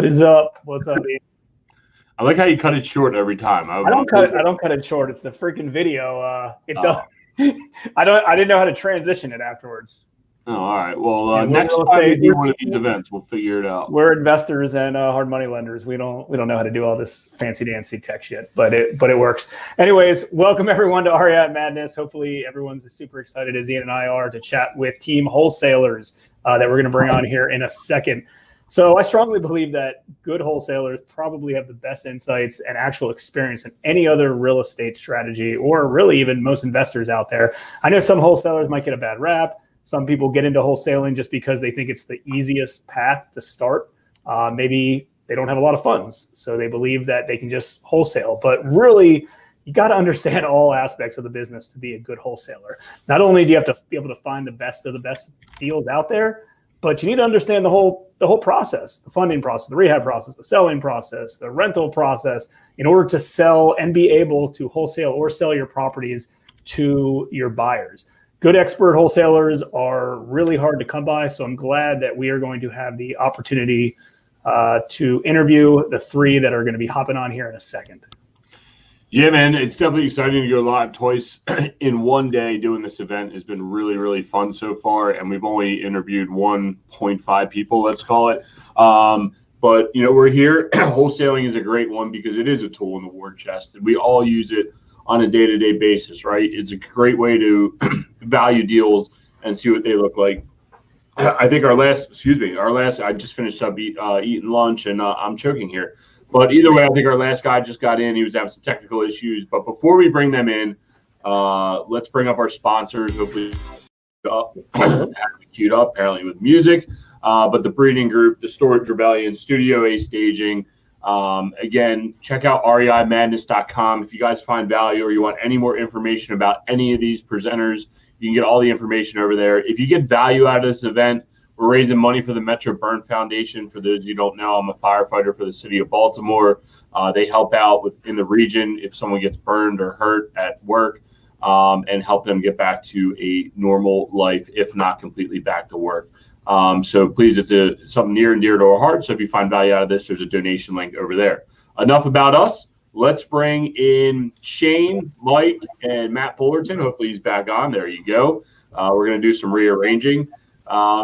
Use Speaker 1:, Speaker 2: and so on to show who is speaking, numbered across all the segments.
Speaker 1: What is up? What's up, Ian?
Speaker 2: I like how you cut it short every time.
Speaker 1: I don't cut it short. It's the freaking video. Does. I didn't know how to transition it afterwards.
Speaker 2: Oh, all right. Well, next time we do one of these events, we'll figure it out.
Speaker 1: We're investors and hard money lenders. We don't know how to do all this fancy dancy tech shit, but it works. Anyways, welcome everyone to REI Madness. Hopefully everyone's as super excited as Ian and I are to chat with Team Wholesalers that we're going to bring on here in a second. So I strongly believe that good wholesalers probably have the best insights and actual experience in any other real estate strategy, or really even most investors out there. I know some wholesalers might get a bad rap. Some people get into wholesaling just because they think it's the easiest path to start. Maybe they don't have a lot of funds, so they believe that they can just wholesale. But really, you got to understand all aspects of the business to be a good wholesaler. Not only do you have to be able to find the best of the best deals out there, but you need to understand the whole process, the funding process, the rehab process, the selling process, the rental process, in order to sell and be able to wholesale or sell your properties to your buyers. Good expert wholesalers are really hard to come by, so I'm glad that we are going to have the opportunity to interview the three that are going to be hopping on here in a second.
Speaker 2: Yeah, man, it's definitely exciting to go live twice in one day. Doing this event has been really, really fun so far, and we've only interviewed 1.5 people, let's call it. But, we're here. Wholesaling is a great one because it is a tool in the war chest, and we all use it on a day-to-day basis, right? It's a great way to value deals and see what they look like. I think our last, I just finished up eating lunch, and I'm choking here. But either way, I think our last guy just got in. He was having some technical issues. But before we bring them in, let's bring up our sponsors. Hopefully, queued up, apparently with music. But the Breeding Group, the Storage Rebellion, Studio A Staging. Again, check out reimadness.com. If you guys find value or you want any more information about any of these presenters, you can get all the information over there. If you get value out of this event, we're raising money for the Metro Burn Foundation. For those of you who don't know, I'm a firefighter for the city of Baltimore. They help out in the region if someone gets burned or hurt at work, and help them get back to a normal life, if not completely back to work. So please, it's something near and dear to our heart. So if you find value out of this, there's a donation link over there. Enough about us. Let's bring in Shane, Mike, and Matt Fullerton. Hopefully he's back on. There you go. We're going to do some rearranging.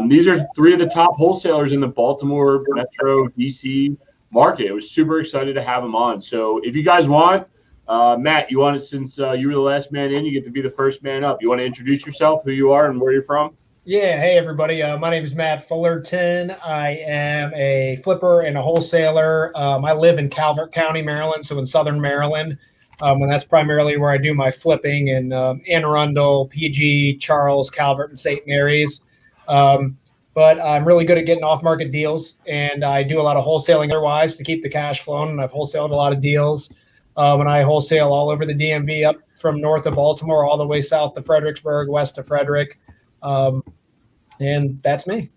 Speaker 2: These are three of the top wholesalers in the Baltimore, Metro, DC market. I was super excited to have them on. So if you guys want, Matt, you want it, since you were the last man in, you get to be the first man up. You want to introduce yourself, who you are and where you're from?
Speaker 3: Yeah. Hey, everybody. My name is Matt Fullerton. I am a flipper and a wholesaler. I live in Calvert County, Maryland, so in Southern Maryland. And that's primarily where I do my flipping in Anne Arundel, PG, Charles, Calvert, and St. Mary's. But I'm really good at getting off-market deals, and I do a lot of wholesaling otherwise to keep the cash flowing, and I've wholesaled a lot of deals. And I wholesale all over the DMV, up from north of Baltimore all the way south to Fredericksburg, west of Frederick. And that's me.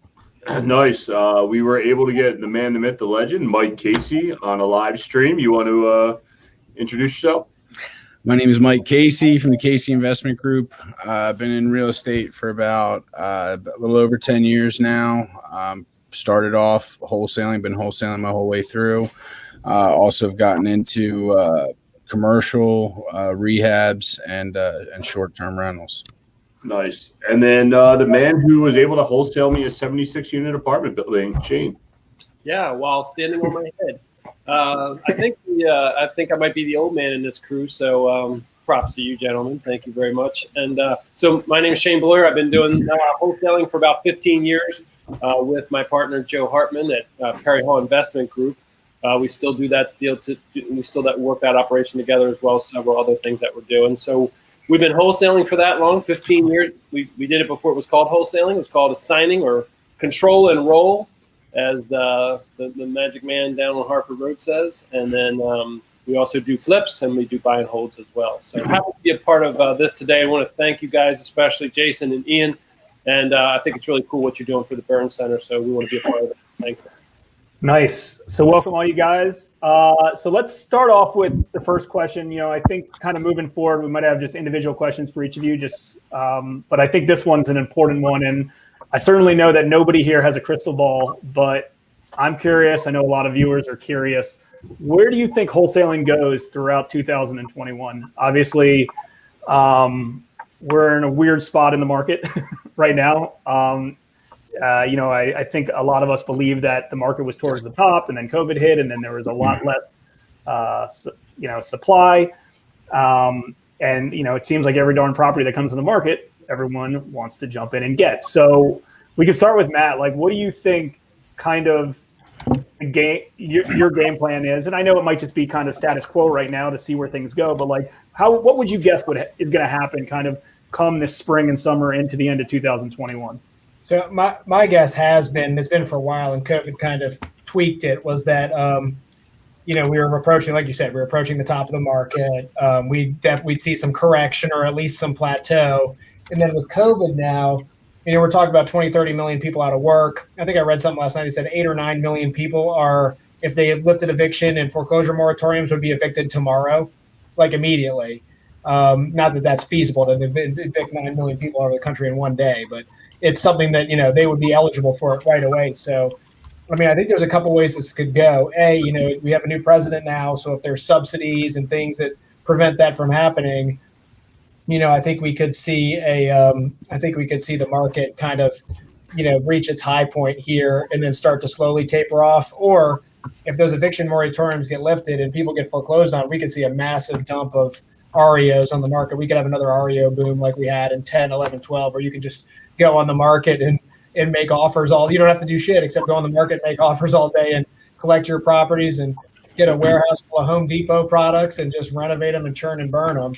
Speaker 2: Nice. We were able to get the man, the myth, the legend, Mike Casey, on a live stream. You want to introduce yourself?
Speaker 4: My name is Mike Casey from the Casey Investment Group. I've been in real estate for about a little over 10 years now. Started off wholesaling, been wholesaling my whole way through. Also have gotten into commercial rehabs and short-term rentals.
Speaker 2: Nice. And then the man who was able to wholesale me a 76-unit apartment building, Shane.
Speaker 5: Yeah, while standing on my head. I think I might be the old man in this crew, so props to you, gentlemen. Thank you very much. And so my name is Shane Bloyer. I've been doing wholesaling for about 15 years with my partner Joe Hartman at Perry Hall Investment Group. We still do that we still work that operation together, as well as several other things that we're doing. So we've been wholesaling for that long, 15 years. We did it before it was called wholesaling. It was called assigning, or control and roll, as the magic man down on Hartford Road says. And then we also do flips, and we do buy and holds as well. So happy to be a part of this today. I want to thank you guys, especially Jason and Ian. And I think it's really cool what you're doing for the Burn Center. So we want to be a part of it. Thank you.
Speaker 1: Nice. So welcome all you guys. So let's start off with the first question. I think kind of moving forward, we might have just individual questions for each of you. But I think this one's an important one. And I certainly know that nobody here has a crystal ball, but I'm curious. I know a lot of viewers are curious. Where do you think wholesaling goes throughout 2021? Obviously, we're in a weird spot in the market right now. I think a lot of us believe that the market was towards the top, and then COVID hit, and then there was a lot less, supply. And it seems like every darn property that comes in the market, everyone wants to jump in and get. So we can start with Matt. Like, what do you think kind of your game plan is? And I know it might just be kind of status quo right now to see where things go, but like, what would you guess is going to happen kind of come this spring and summer into the end of 2021?
Speaker 3: So my guess it's been for a while, and COVID kind of tweaked it, was that we were approaching, like you said, we were approaching the top of the market. We'd see some correction or at least some plateau. And then with COVID now, we're talking about 20, 30 million people out of work. I think I read something last night. It said 8 or 9 million people are, if they had lifted eviction and foreclosure moratoriums, would be evicted tomorrow, like immediately. Not that that's feasible to evict 9 million people out of the country in one day, but it's something that, they would be eligible for it right away. So, I think there's a couple ways this could go. We have a new president now, so if there's subsidies and things that prevent that from happening, I think we could see the market kind of, reach its high point here and then start to slowly taper off. Or if those eviction moratoriums get lifted and people get foreclosed on, we could see a massive dump of REOs on the market. We could have another REO boom like we had in 10, 11, 12, where you can just go on the market and make offers you don't have to do shit except go on the market, make offers all day and collect your properties and get a warehouse full of Home Depot products and just renovate them and churn and burn them.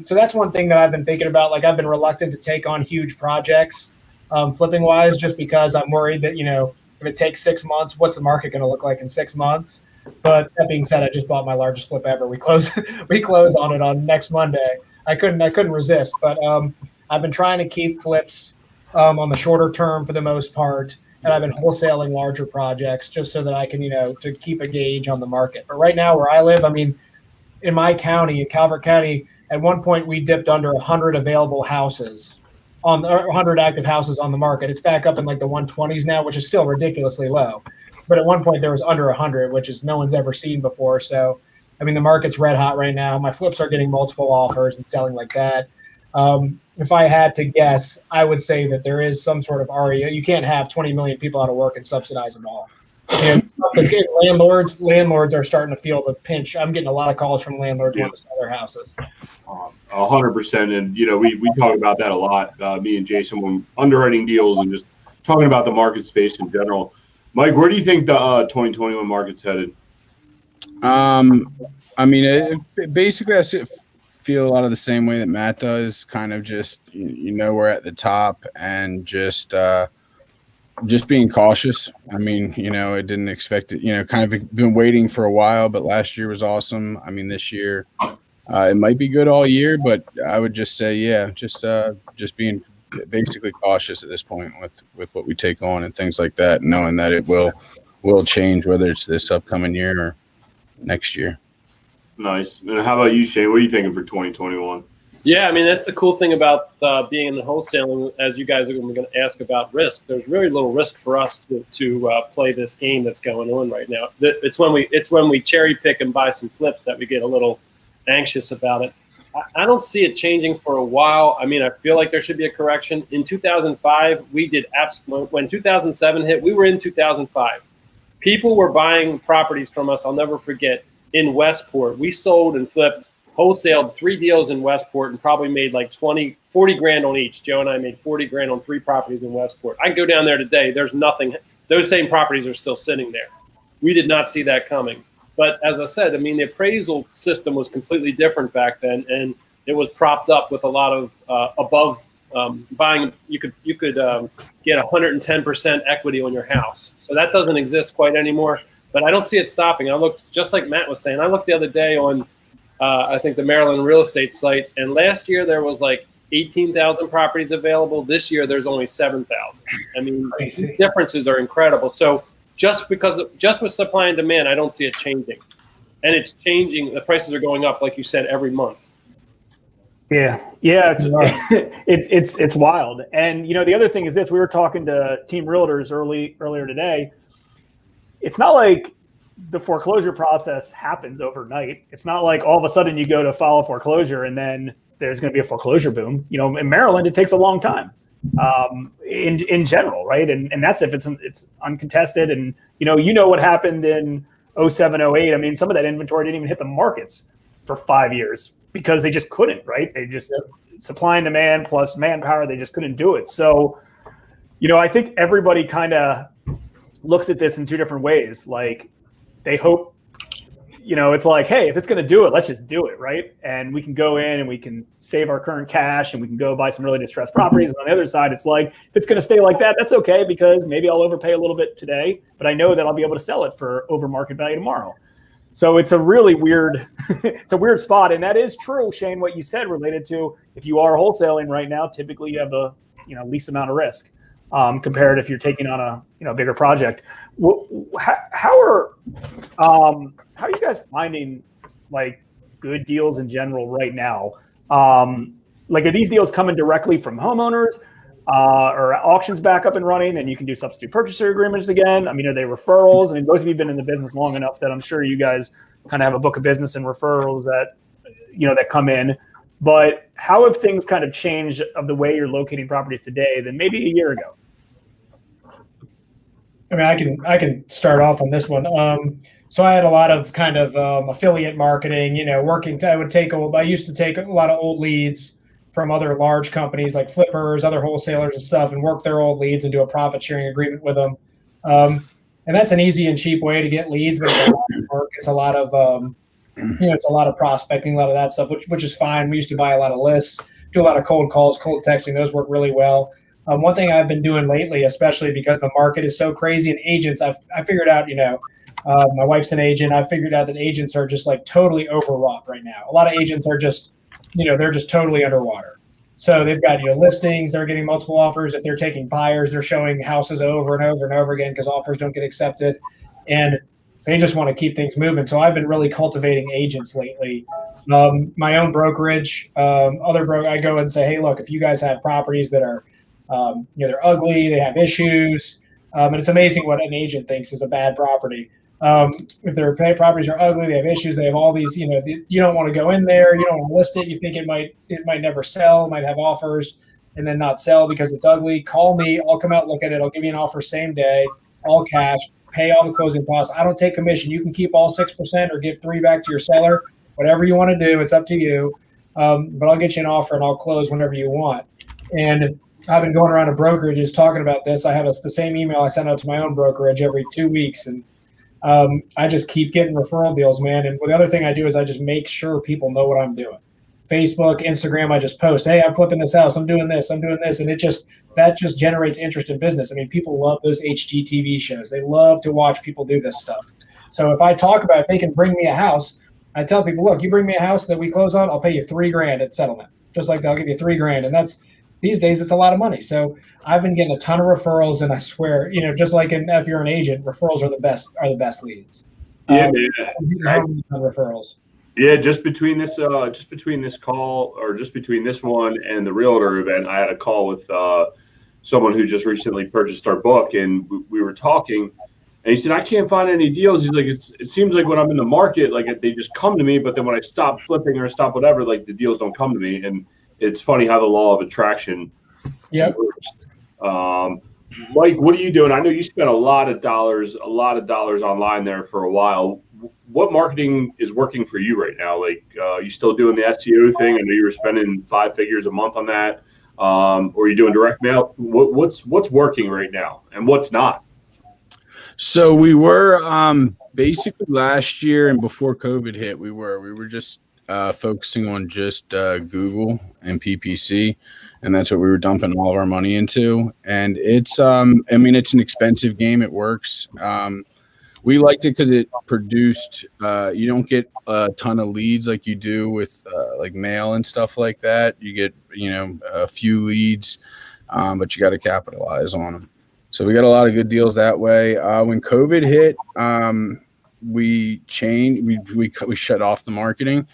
Speaker 3: So that's one thing that I've been thinking about. Like, I've been reluctant to take on huge projects, flipping wise, just because I'm worried that, if it takes 6 months, what's the market going to look like in 6 months? But that being said, I just bought my largest flip ever. We close on it on next Monday. I couldn't resist, but I've been trying to keep flips on the shorter term for the most part, and I've been wholesaling larger projects just so that I can, to keep a gauge on the market. But right now where I live, in my county, in Calvert County, at one point we dipped under 100 available houses 100 active houses on the market. It's back up in like the 120s now, which is still ridiculously low. But at one point there was under 100, which is no one's ever seen before. So, the market's red hot right now. My flips are getting multiple offers and selling like that. If I had to guess, I would say that there is some sort of REI. You can't have 20 million people out of work and subsidize them all. Landlords are starting to feel the pinch. I'm getting a lot of calls from landlords wanting to sell their houses.
Speaker 2: 100%. And, we talk about that a lot, me and Jason, when underwriting deals and just talking about the market space in general. Mike, where do you think the 2021 market's headed?
Speaker 4: Basically, I feel a lot of the same way that Matt does, kind of just, we're at the top and just being cautious. I didn't expect it, kind of been waiting for a while, but last year was awesome. This year, it might be good all year, but I would just say, just being basically cautious at this point with what we take on and things like that, knowing that it will change, whether it's this upcoming year or next year.
Speaker 2: Nice. And how about you, Shane? What are you thinking for 2021?
Speaker 5: Yeah, that's the cool thing about being in the wholesaling. As you guys are going to ask about risk, there's very little risk for us to play this game that's going on right now. It's when we cherry pick and buy some flips that we get a little anxious about it. I don't see it changing for a while. I feel like there should be a correction. In 2005, we did when 2007 hit, we were in 2005. People were buying properties from us. I'll never forget. In Westport, we sold and flipped, wholesaled 3 deals in Westport and probably made like 40 grand on each. Joe and I made 40 grand on 3 properties in Westport. I go down there today. There's nothing. Those same properties are still sitting there. We did not see that coming. But as I said, the appraisal system was completely different back then, and it was propped up with a lot of above buying. You could get 110% equity on your house. So that doesn't exist quite anymore. But I don't see it stopping. I looked, just like Matt was saying, I looked the other day on, I think, the Maryland real estate site, and last year there was like 18,000 properties available. This year there's only 7,000. The differences are incredible. So just with supply and demand, I don't see it changing. And it's changing. The prices are going up, like you said, every month.
Speaker 1: Yeah, it's wild. And the other thing is this: we were talking to Team Realtors earlier today, it's not like the foreclosure process happens overnight. It's not like all of a sudden you go to file a foreclosure and then there's going to be a foreclosure boom. You know, in Maryland, it takes a long time in general, right? And that's if it's uncontested. And, you know what happened in 07, 08. I mean, some of that inventory didn't even hit the markets for 5 years because they just couldn't, right? They just supply and demand plus manpower, they just couldn't do it. So, I think everybody kind of looks at this in two different ways. Like they hope, it's like, hey, if it's going to do it, let's just do it, right? And we can go in and we can save our current cash and we can go buy some really distressed properties. And on the other side, it's like, if it's going to stay like that, that's okay, because maybe I'll overpay a little bit today, but I know that I'll be able to sell it for over market value tomorrow. So it's a really weird, it's a weird spot. And that is true, Shane, what you said related to if you are wholesaling right now, typically you have the least amount of risk compared if you're taking on a bigger project. How are you guys finding like good deals in general right now? Like are these deals coming directly from homeowners or auctions back up and running and you can do substitute purchaser agreements again? I mean, are they referrals? I mean, both of you have been in the business long enough that I'm sure you guys kind of have a book of business and referrals that, that come in. But how have things kind of changed of the way you're locating properties today than maybe a year ago?
Speaker 3: I mean, I can start off on this one. So I had a lot of kind of affiliate marketing, I used to take a lot of old leads from other large companies like flippers, other wholesalers and stuff, and work their old leads and do a profit sharing agreement with them. And that's an easy and cheap way to get leads, but it's a lot of work. It's a lot of, it's a lot of prospecting, a lot of that stuff, which is fine. We used to buy a lot of lists, do a lot of cold calls, cold texting. Those work really well. One thing I've been doing lately, especially because the market is so crazy, and agents, I figured out, my wife's an agent. I figured out that agents are just like totally overwrought right now. A lot of agents are just, they're just totally underwater. So they've got, listings, they're getting multiple offers. If they're taking buyers, they're showing houses over and over and over again because offers don't get accepted. And they just want to keep things moving. So I've been really cultivating agents lately. My own brokerage, I go and say, hey, look, if you guys have properties that are, they're ugly, they have issues, and it's amazing what an agent thinks is a bad property. If their properties are ugly, they have issues, they have all these, you don't want to go in there, you don't want to list it, you think it might never sell, might have offers and then not sell because it's ugly. Call me, I'll come out, look at it, I'll give you an offer same day, all cash, pay all the closing costs. I don't take commission. You can keep all 6% or give 3% back to your seller, whatever you want to do, it's up to you. But I'll get you an offer and I'll close whenever you want. And I've been going around to brokerages talking about this. I have the same email I send out to my own brokerage every 2 weeks. And I just keep getting referral deals, man. And the other thing I do is I just make sure people know what I'm doing. Facebook, Instagram, I just post, hey, I'm flipping this house. I'm doing this. And that just generates interest in business. I mean, people love those HGTV shows. They love to watch people do this stuff. So if I talk about if they can bring me a house, I tell people, look, you bring me a house that we close on, I'll pay you $3,000 at settlement. Just like that, I'll give you $3,000. And that's, these days, it's a lot of money. So I've been getting a ton of referrals, and I swear, just like if you're an agent, referrals are the best leads.
Speaker 2: Yeah,
Speaker 3: referrals.
Speaker 2: Yeah, just between this call, or just between this one and the realtor event, I had a call with someone who just recently purchased our book, and we were talking, and he said, I can't find any deals. He's like, it seems like when I'm in the market, like they just come to me, but then when I stop flipping or stop whatever, like the deals don't come to me. And it's funny how the law of attraction works. Mike, what are you doing? I know you spent a lot of dollars online there for a while. What marketing is working for you right now? Like, you still doing the SEO thing? I know you were spending 5 figures a month on that. Or are you doing direct mail? What's working right now and what's not?
Speaker 4: So we were basically last year and before COVID hit, we were just focusing on just Google and PPC, and that's what we were dumping all of our money into. And it's it's an expensive game. It works. We liked it because it produced you don't get a ton of leads like you do with like mail and stuff like that. You get a few leads, but you got to capitalize on them. So we got a lot of good deals that way. When COVID hit, we changed. We shut off the marketing.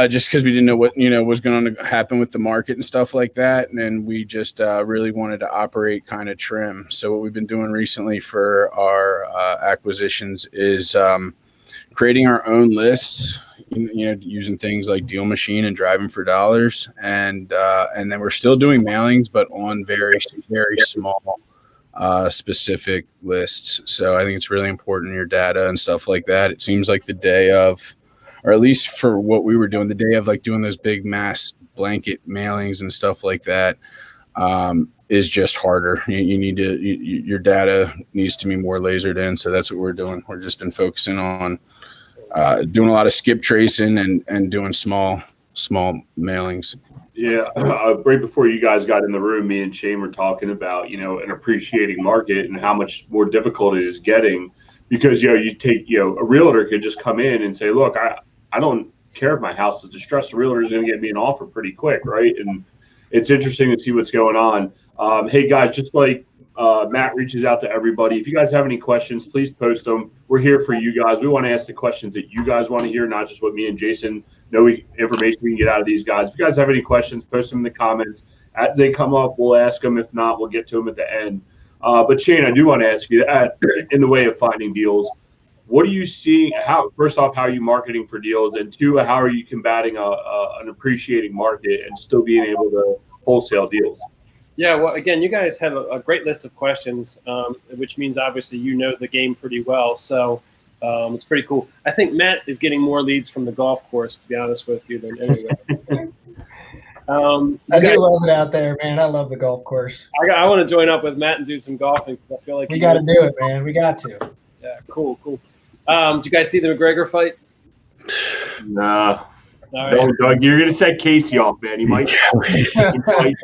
Speaker 4: just because we didn't know what was going to happen with the market and stuff like that, and then we just really wanted to operate kind of trim. So what we've been doing recently for our acquisitions is creating our own lists, using things like Deal Machine and Driving for Dollars, and then we're still doing mailings, but on very, very small specific lists. So I think it's really important, your data and stuff like that. It seems like the day of, or at least for what we were doing, the day of like doing those big mass blanket mailings and stuff like that, is just harder. You need to, your data needs to be more lasered in. So that's what we're doing. We're just been focusing on doing a lot of skip tracing and doing small mailings.
Speaker 2: Yeah, right before you guys got in the room, me and Shane were talking about, an appreciating market and how much more difficult it is getting, because, you take, a realtor could just come in and say, look, I don't care if my house is distressed. The realtor is going to get me an offer pretty quick, right? And it's interesting to see what's going on. Hey, guys, just like Matt reaches out to everybody. If you guys have any questions, please post them. We're here for you guys. We want to ask the questions that you guys want to hear, not just what me and Jason know information we can get out of these guys. If you guys have any questions, post them in the comments. As they come up, we'll ask them. If not, we'll get to them at the end. But Shane, I do want to ask you that in the way of finding deals, what are you seeing? First off, how are you marketing for deals? And two, how are you combating an appreciating market and still being able to wholesale deals?
Speaker 5: Yeah, well, again, you guys have a great list of questions, which means obviously you know the game pretty well. So it's pretty cool. I think Matt is getting more leads from the golf course, to be honest with you, than anywhere.
Speaker 3: I do love it out there, man. I love the golf course.
Speaker 5: I want to join up with Matt and do some golfing. I feel like
Speaker 3: we got to do it, man. We got to.
Speaker 5: Yeah, cool. Did you guys see the McGregor fight?
Speaker 2: Nah.
Speaker 5: Right.
Speaker 2: No, Doug, you're gonna set Casey off, man. He might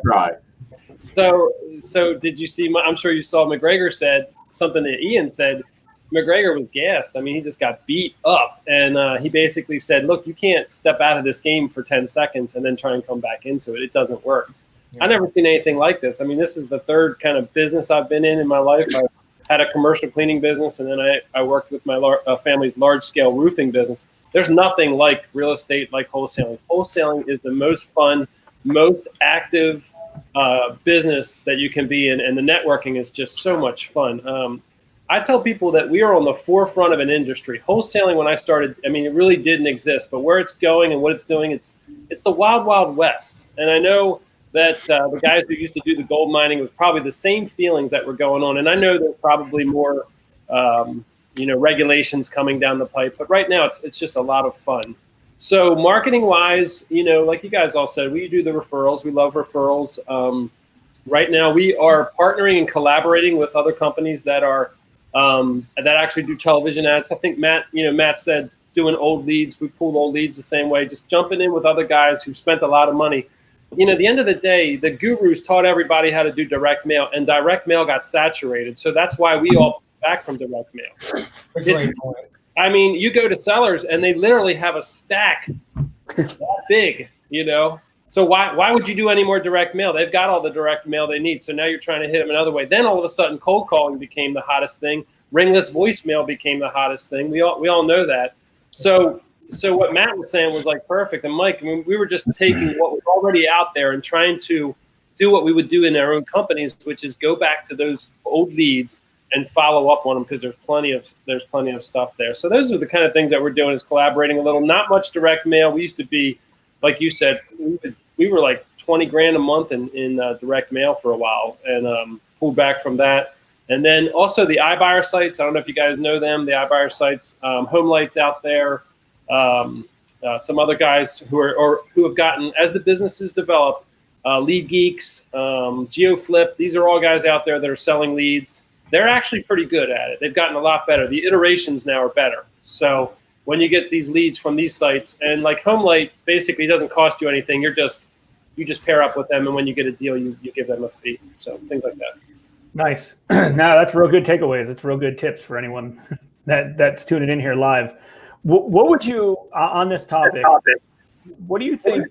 Speaker 2: try.
Speaker 5: So did you see? I'm sure you saw McGregor said something that Ian said. McGregor was gassed. I mean, he just got beat up, and he basically said, "Look, you can't step out of this game for 10 seconds and then try and come back into it. It doesn't work." Yeah. I never seen anything like this. I mean, this is the third kind of business I've been in my life. I had a commercial cleaning business, and then I worked with my family's large-scale roofing business. There's nothing like real estate like wholesaling. Wholesaling is the most fun, most active business that you can be in, and the networking is just so much fun. I tell people that we are on the forefront of an industry. Wholesaling, when I started, I mean, it really didn't exist, but where it's going and what it's doing, it's the wild, wild west. And I know that the guys who used to do the gold mining was probably the same feelings that were going on. And I know there's probably more, regulations coming down the pipe, but right now it's just a lot of fun. So marketing wise, like you guys all said, we do the referrals. We love referrals. Right now we are partnering and collaborating with other companies that are, that actually do television ads. I think Matt said doing old leads. We pulled old leads the same way, just jumping in with other guys who spent a lot of money. At the end of the day, the gurus taught everybody how to do direct mail, and direct mail got saturated. So that's why we all back from direct mail. I mean, you go to sellers and they literally have a stack that big, So why would you do any more direct mail? They've got all the direct mail they need. So now you're trying to hit them another way. Then all of a sudden, cold calling became the hottest thing. Ringless voicemail became the hottest thing. We all know that. So what Matt was saying was like perfect. And Mike, I mean, we were just taking what was already out there and trying to do what we would do in our own companies, which is go back to those old leads and follow up on them, because there's plenty of stuff there. So those are the kind of things that we're doing, is collaborating a little. Not much direct mail. We used to be, like you said, we were like $20,000 a month in direct mail for a while, and pulled back from that. And then also the iBuyer sites. I don't know if you guys know them. The iBuyer sites, Home Lights out there. Some other guys who have gotten, as the businesses develop, Lead Geeks, GeoFlip. These are all guys out there that are selling leads. They're actually pretty good at it. They've gotten a lot better. The iterations now are better. So when you get these leads from these sites, and like HomeLight basically doesn't cost you anything. You just pair up with them, and when you get a deal, you give them a fee. So things like that.
Speaker 1: Nice. No, that's real good takeaways. It's real good tips for anyone that's tuning in here live. What would you, on this topic, what do you think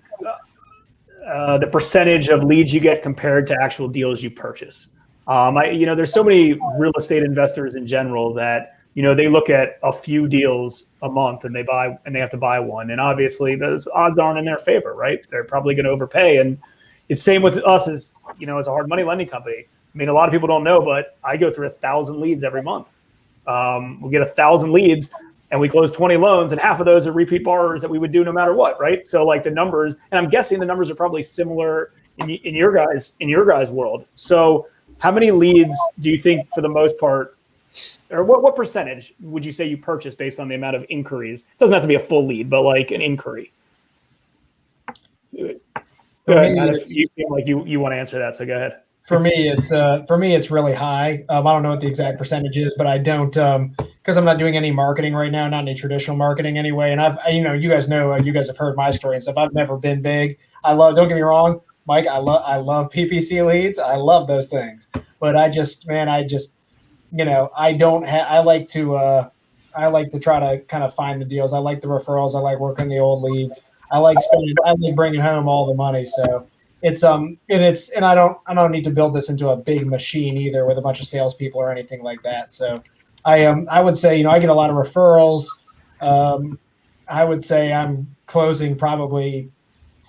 Speaker 1: the percentage of leads you get compared to actual deals you purchase? There's so many real estate investors in general that they look at a few deals a month and they have to buy one. And obviously those odds aren't in their favor, right? They're probably going to overpay. And it's same with us as a hard money lending company. I mean, a lot of people don't know, but I go through 1,000 leads every month. We get 1,000 leads and we close 20 loans, and half of those are repeat borrowers that we would do no matter what, right? So like the numbers, and I'm guessing the numbers are probably similar in your guys' world. So how many leads do you think, for the most part, or what percentage would you say you purchase based on the amount of inquiries? It doesn't have to be a full lead, but like an inquiry. Go ahead, Matt, if you feel like you want to answer that, so go ahead.
Speaker 3: For me, it's really high. I don't know what the exact percentage is, but I don't, because I'm not doing any marketing right now, not any traditional marketing anyway. And you guys know, you guys have heard my story and stuff. I've never been big. Don't get me wrong, Mike, I love PPC leads. I love those things, but I like to try to kind of find the deals. I like the referrals. I like working the old leads. I like bringing home all the money. So it's and I don't need to build this into a big machine either with a bunch of salespeople or anything like that. So I would say, I get a lot of referrals. I would say I'm closing probably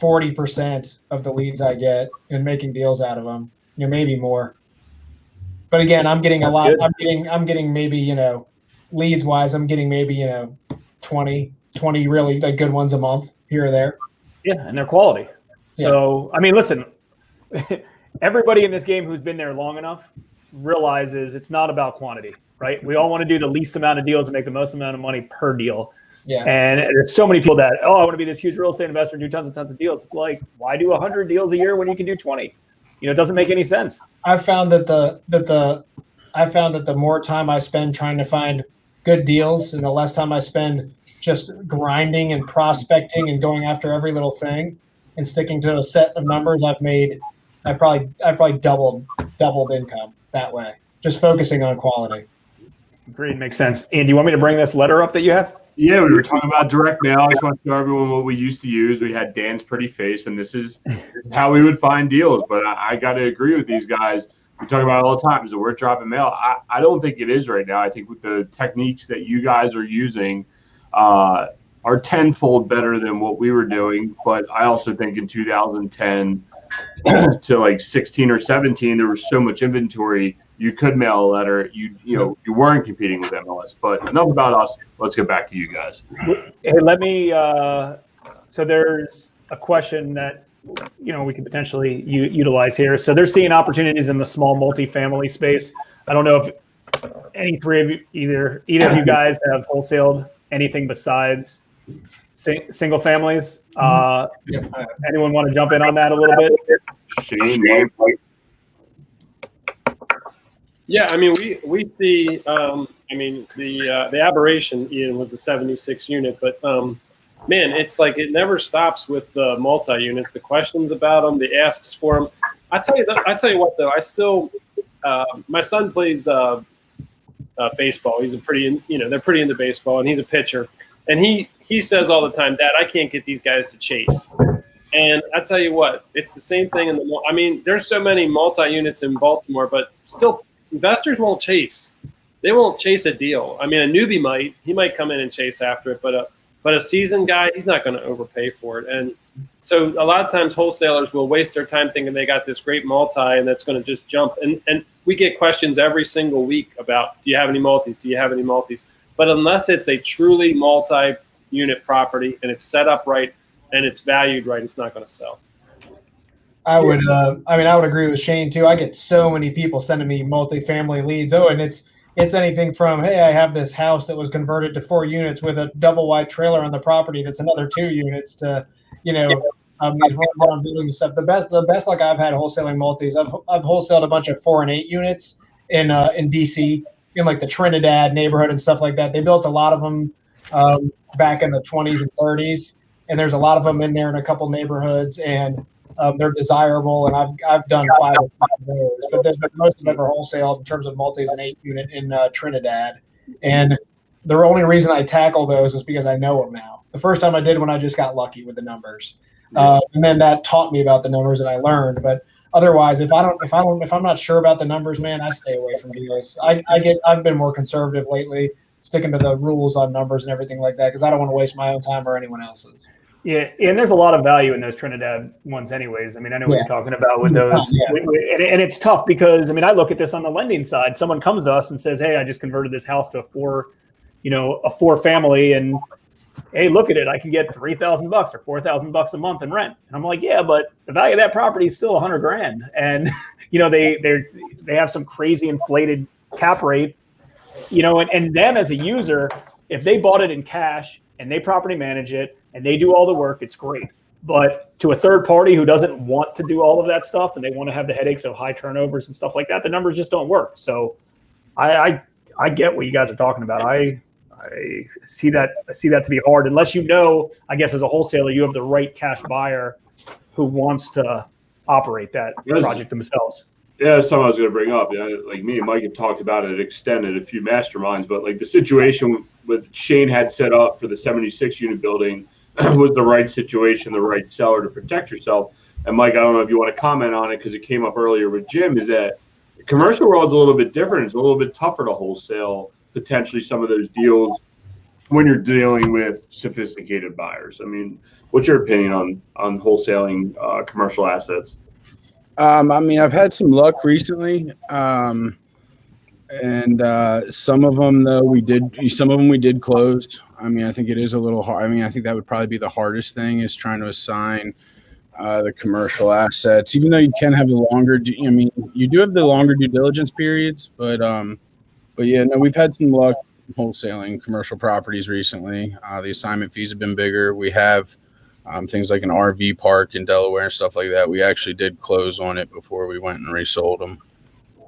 Speaker 3: 40% of the leads I get and making deals out of them, maybe more. But again, I'm getting a lot. I'm getting maybe, leads wise, I'm getting maybe, 20 really like good ones a month here or there.
Speaker 1: Yeah, and they're quality. So, I mean, listen, everybody in this game who's been there long enough realizes it's not about quantity, right? We all want to do the least amount of deals and make the most amount of money per deal. Yeah. And there's so many people that, I want to be this huge real estate investor and do tons and tons of deals. It's like, why do 100 deals a year when you can do 20? It doesn't make any sense.
Speaker 3: I found that the more time I spend trying to find good deals and the less time I spend just grinding and prospecting and going after every little thing and sticking to a set of numbers I probably doubled income that way, just focusing on quality.
Speaker 1: Agreed. Makes sense. Ian, do you want me to bring this letter up that you have?
Speaker 2: Yeah, we were talking about direct mail. I just want to show everyone what we used to use. We had Dan's pretty face, and this is how we would find deals. But I got to agree with these guys. We talk about it all the time. Is it worth dropping mail? I don't think it is right now. I think with the techniques that you guys are using are tenfold better than what we were doing. But I also think in 2010 to like 16 or 17, there was so much inventory. You could mail a letter. You weren't competing with MLS. But enough about us. Let's get back to you guys.
Speaker 1: Hey, let me. So there's a question that we could potentially utilize here. So they're seeing opportunities in the small multifamily space. I don't know if any three of you, either of you guys, have wholesaled anything besides single families. Anyone want to jump in on that a little bit?
Speaker 2: Shane.
Speaker 5: Yeah, I mean, we see. The aberration, Ian, was the 76 unit, but man, it's like it never stops with the multi units. The questions about them, the asks for them. I tell you what, though, I still. My son plays baseball. He's they're pretty into baseball, and he's a pitcher. And he says all the time, Dad, I can't get these guys to chase. And I tell you what, it's the same thing there's so many multi units in Baltimore, but still. Investors won't chase. They won't chase a deal. I mean, a newbie might. He might come in and chase after it, but a seasoned guy, he's not going to overpay for it. And so a lot of times wholesalers will waste their time thinking they got this great multi and that's going to just jump. And we get questions every single week about, do you have any multis? Do you have any multis? But unless it's a truly multi-unit property and it's set up right and it's valued right, it's not going to sell.
Speaker 3: I would agree with Shane too. I get so many people sending me multifamily leads. Oh, and it's anything from, hey, I have this house that was converted to 4 units with a double wide trailer on the property that's another 2 units to, these run building stuff. The best like I've had wholesaling multis. I've wholesaled a bunch of 4 and 8 units in DC in like the Trinidad neighborhood and stuff like that. They built a lot of them back in the 20s and 30s, and there's a lot of them in there in a couple neighborhoods, and they're desirable, and I've done 5 of those, but most of them are wholesaled in terms of multis and 8 unit in Trinidad. And the only reason I tackle those is because I know them now. The first time I did when I just got lucky with the numbers, and then that taught me about the numbers and I learned. But otherwise, if I'm not sure about the numbers, man, I stay away from deals. I've been more conservative lately. sticking to the rules on numbers and everything like that, because I don't want to waste my own time or anyone else's.
Speaker 1: Yeah, and there's a lot of value in those Trinidad ones anyways. I mean, I know what you're talking about with those.
Speaker 3: Yeah.
Speaker 1: And it's tough because, I mean, I look at this on the lending side. Someone comes to us and says, hey, I just converted this house to a four family, and hey, look at it. I can get $3,000 or $4,000 a month in rent. And I'm like, yeah, but the value of that property is still $100,000. And, they have some crazy inflated cap rate, and them as a user, if they bought it in cash and they property manage it, and they do all the work, it's great. But to a third party who doesn't want to do all of that stuff and they want to have the headaches of high turnovers and stuff like that, the numbers just don't work. So I get what you guys are talking about. I see that to be hard unless I guess as a wholesaler, you have the right cash buyer who wants to operate that project themselves.
Speaker 2: Yeah, that's something I was going to bring up. Like me and Mike had talked about it extended a few masterminds, but like the situation with Shane had set up for the 76 unit building was the right situation, the right seller to protect yourself. And Mike, I don't know if you want to comment on it because it came up earlier with Jim, is that the commercial world is a little bit different. It's a little bit tougher to wholesale potentially some of those deals when you're dealing with sophisticated buyers. I mean, what's your opinion on wholesaling commercial assets?
Speaker 4: I mean, I've had some luck recently, and some of them we did close. I mean, I think it is a little hard. I mean, I think that would probably be the hardest thing is trying to assign the commercial assets, even though you can have the longer. I mean, you do have the longer due diligence periods, but yeah, no, we've had some luck wholesaling commercial properties recently. The assignment fees have been bigger. We have things like an RV park in Delaware and stuff like that. We actually did close on it before we went and resold them.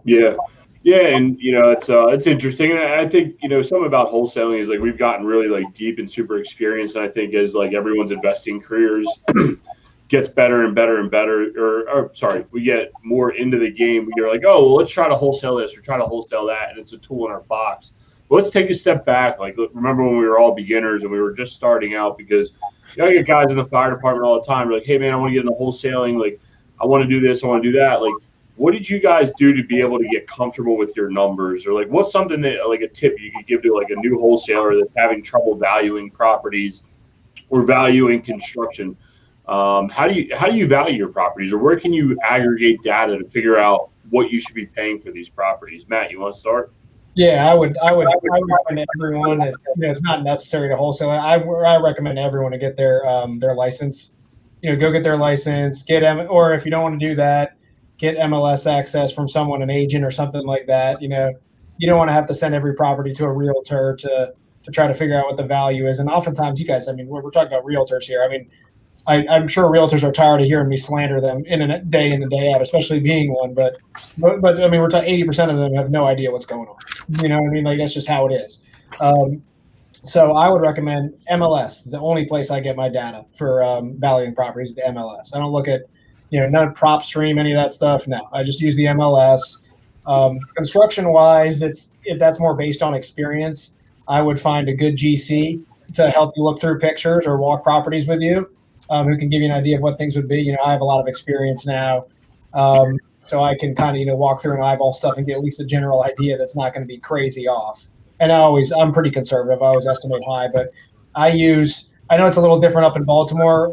Speaker 2: Yeah. Yeah. And, it's interesting. And I think, something about wholesaling is like we've gotten really like deep and super experienced. And I think as like everyone's investing careers gets better and better and better, we get more into the game. We're like, oh, well, let's try to wholesale this or try to wholesale that. And it's a tool in our box. But let's take a step back. Like, remember when we were all beginners and we were just starting out, because I get guys in the fire department all the time. They're like, hey, man, I want to get into wholesaling. Like, I want to do this. I want to do that. Like, what did you guys do to be able to get comfortable with your numbers? Or like, what's something that like a tip you could give to like a new wholesaler that's having trouble valuing properties or valuing construction? How do you value your properties, or where can you aggregate data to figure out what you should be paying for these properties? Matt, you want to start?
Speaker 3: Yeah, I would recommend everyone that it's not necessary to wholesale. I recommend everyone to get their license. Go get their license, or if you don't want to do that, get MLS access from someone, an agent or something like that. You don't want to have to send every property to a realtor to try to figure out what the value is. And oftentimes, you guys, I mean, we're talking about realtors here. I mean, I'm sure realtors are tired of hearing me slander them in and day out, especially being one. But I mean, we're talking 80% of them have no idea what's going on. You know what I mean? Like, that's just how it is. So I would recommend MLS. Is the only place I get my data for valuing properties. The MLS. I don't look at none prop stream, any of that stuff. No, I just use the MLS. Construction wise, that's more based on experience. I would find a good GC to help you look through pictures or walk properties with you. Who can give you an idea of what things would be. I have a lot of experience now, so I can kind of walk through and eyeball stuff and get at least a general idea that's not going to be crazy off. And I'm pretty conservative. I always estimate high, but I know it's a little different up in Baltimore.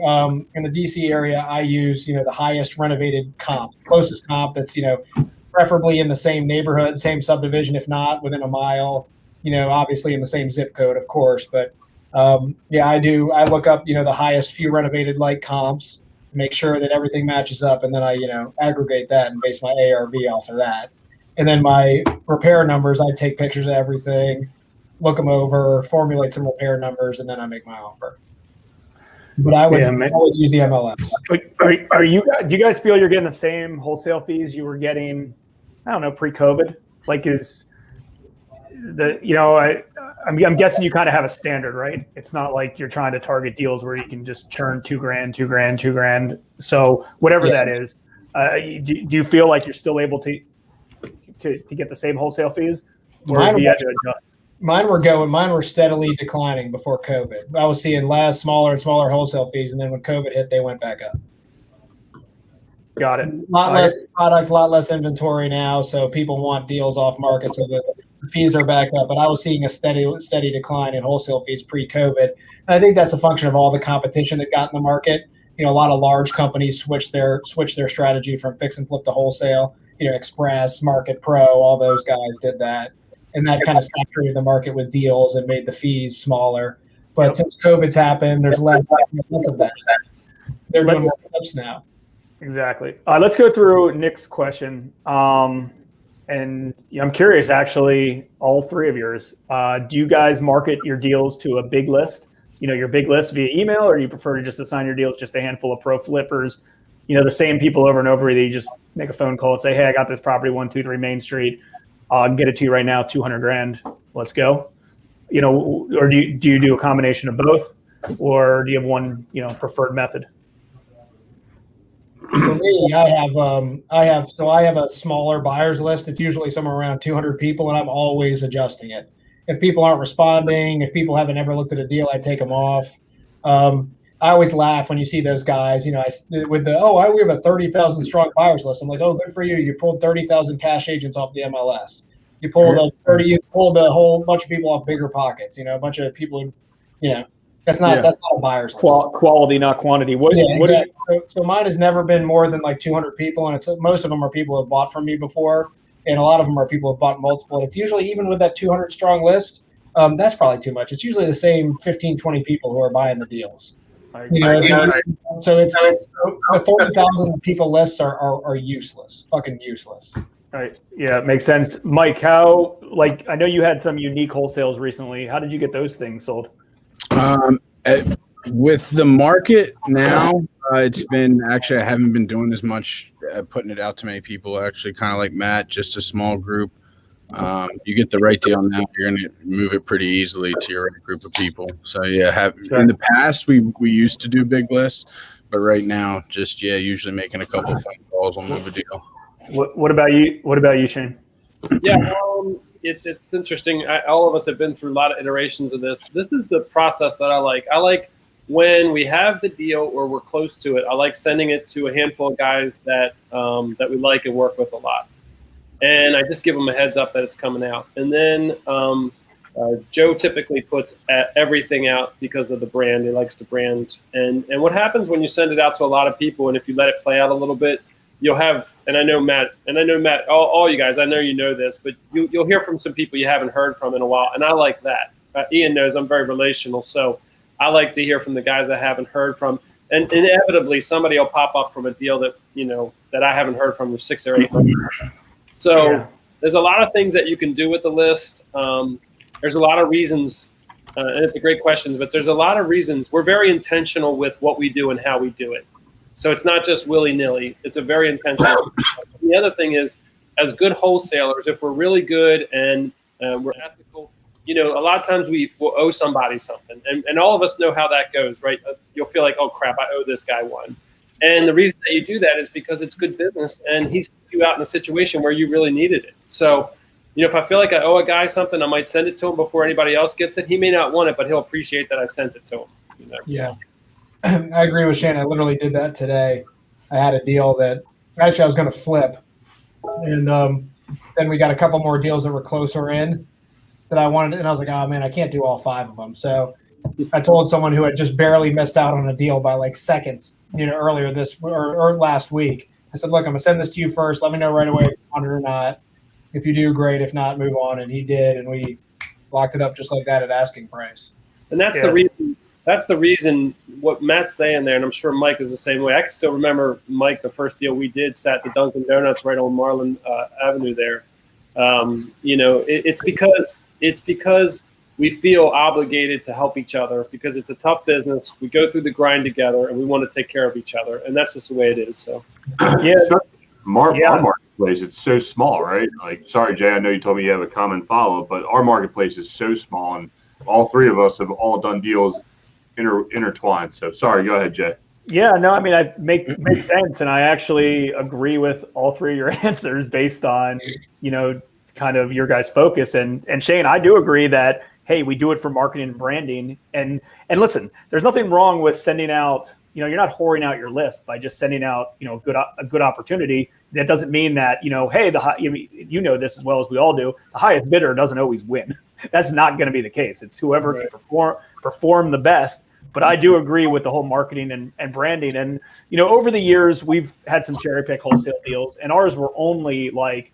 Speaker 3: In the DC area, I use the highest renovated comp, closest comp that's preferably in the same neighborhood, same subdivision, if not within a mile. Obviously in the same zip code, of course, but. I do. I look up, the highest few renovated like comps, make sure that everything matches up. And then I, aggregate that and base my ARV off of that. And then my repair numbers, I take pictures of everything, look them over, formulate some repair numbers, and then I make my offer. But I would always use the MLS.
Speaker 1: Do you guys feel you're getting the same wholesale fees you were getting, I don't know, pre-COVID? Like I'm guessing you kind of have a standard, right? It's not like you're trying to target deals where you can just churn $2,000. So whatever that is, do you feel like you're still able to get the same wholesale fees? Or
Speaker 3: Mine were steadily declining before COVID. I was seeing smaller and smaller wholesale fees, and then when COVID hit, they went back up.
Speaker 1: Got it.
Speaker 3: A lot less product, a lot less inventory now, so people want deals off market, so the fees are back up, but I was seeing a steady decline in wholesale fees pre-COVID. And I think that's a function of all the competition that got in the market. A lot of large companies switched their strategy from fix and flip to wholesale. Express, Market Pro, all those guys did that. And that kind of saturated the market with deals and made the fees smaller. But since COVID's happened, there's less of that. They're doing more flips now.
Speaker 1: Exactly. Let's go through Nick's question. And I'm curious, actually, all three of yours. Do you guys market your deals to a big list? Your big list via email, or do you prefer to just assign your deals just a handful of pro flippers? The same people over and over. That you just make a phone call and say, "Hey, I got this property, 123 Main Street. I'll get it to you right now, $200,000. Let's go." Or do you do a combination of both, or do you have one preferred method?
Speaker 3: For me, I have a smaller buyers list. It's usually somewhere around 200 people, and I'm always adjusting it. If people aren't responding, if people haven't ever looked at a deal, I take them off. I always laugh when you see those guys, we have a 30,000 strong buyers list. I'm like, oh, good for you. You pulled 30,000 cash agents off the MLS. You pulled a whole bunch of people off bigger pockets. A bunch of people, that's not a buyer's list.
Speaker 1: Quality, not quantity.
Speaker 3: Exactly. So mine has never been more than like 200 people, and most of them are people who have bought from me before, and a lot of them are people who have bought multiple. And it's usually, even with that 200 strong list, that's probably too much. It's usually the same 15, 20 people who are buying the deals. So it's the 30,000 people lists are useless, fucking useless.
Speaker 1: Right. Yeah, it makes sense. Mike, I know you had some unique wholesales recently. How did you get those things sold?
Speaker 4: With the market now, it's been actually, I haven't been doing as much putting it out to many people. Actually, kind of like Matt, just a small group. You get the right deal now, you're going to move it pretty easily to your right group of people. So yeah, in the past we used to do big lists, but right now just usually making a couple of phone calls will move a deal.
Speaker 1: What about you? What about you, Shane?
Speaker 5: Yeah, it's interesting. All of us have been through a lot of iterations of this. This is the process that I like. I like when we have the deal or we're close to it. I like sending it to a handful of guys that we like and work with a lot. And I just give them a heads up that it's coming out. And then Joe typically puts everything out because of the brand. He likes the brand. And what happens when you send it out to a lot of people, and if you let it play out a little bit, you'll have, and I know Matt, all you guys, I know you know this, but you'll hear from some people you haven't heard from in a while. And I like that. Ian knows I'm very relational. So I like to hear from the guys I haven't heard from. And inevitably somebody will pop up from a deal that, that I haven't heard from for 6 or 8 months. So there's a lot of things that you can do with the list. There's a lot of reasons, and it's a great question, but there's a lot of reasons. We're very intentional with what we do and how we do it. So it's not just willy-nilly. It's a very intentional. The other thing is, as good wholesalers, if we're really good and we're ethical, a lot of times we will owe somebody something. And all of us know how that goes, right? You'll feel like, oh, crap, I owe this guy one. And the reason that you do that is because it's good business, and he's put you out in a situation where you really needed it. So, if I feel like I owe a guy something, I might send it to him before anybody else gets it. He may not want it, but he'll appreciate that I sent it to him.
Speaker 3: Yeah, I agree with Shane. I literally did that today. I had a deal that actually I was going to flip, and then we got a couple more deals that were closer in that I wanted, and I was like, oh man, I can't do all 5 of them. So I told someone who had just barely missed out on a deal by like seconds, earlier this or last week. I said, look, I'm gonna send this to you first. Let me know right away if you want it or not. If you do, great. If not, move on. And he did, and we locked it up just like that at asking price.
Speaker 5: And that's the reason. That's the reason what Matt's saying there, and I'm sure Mike is the same way. I can still remember Mike, the first deal we did, sat at the Dunkin' Donuts right on Marlin Avenue there. It's because we feel obligated to help each other because it's a tough business. We go through the grind together, and we want to take care of each other, and that's just the way it is. So,
Speaker 2: our marketplace, it's so small, right? Like, sorry, Jay, I know you told me you have a common follow-up, but our marketplace is so small, and all 3 of us have all done deals intertwined. So, sorry, go ahead, Jay.
Speaker 1: Yeah, no, I mean, makes sense, and I actually agree with all 3 of your answers based on kind of your guys' focus. And Shane, I do agree that, hey, we do it for marketing and branding. And listen, there's nothing wrong with sending out, you're not whoring out your list by just sending out, a good opportunity. That doesn't mean that, hey, this as well as we all do, the highest bidder doesn't always win. That's not going to be the case. It's whoever can perform the best. But I do agree with the whole marketing and branding. And, over the years, we've had some cherry pick wholesale deals, and ours were only like,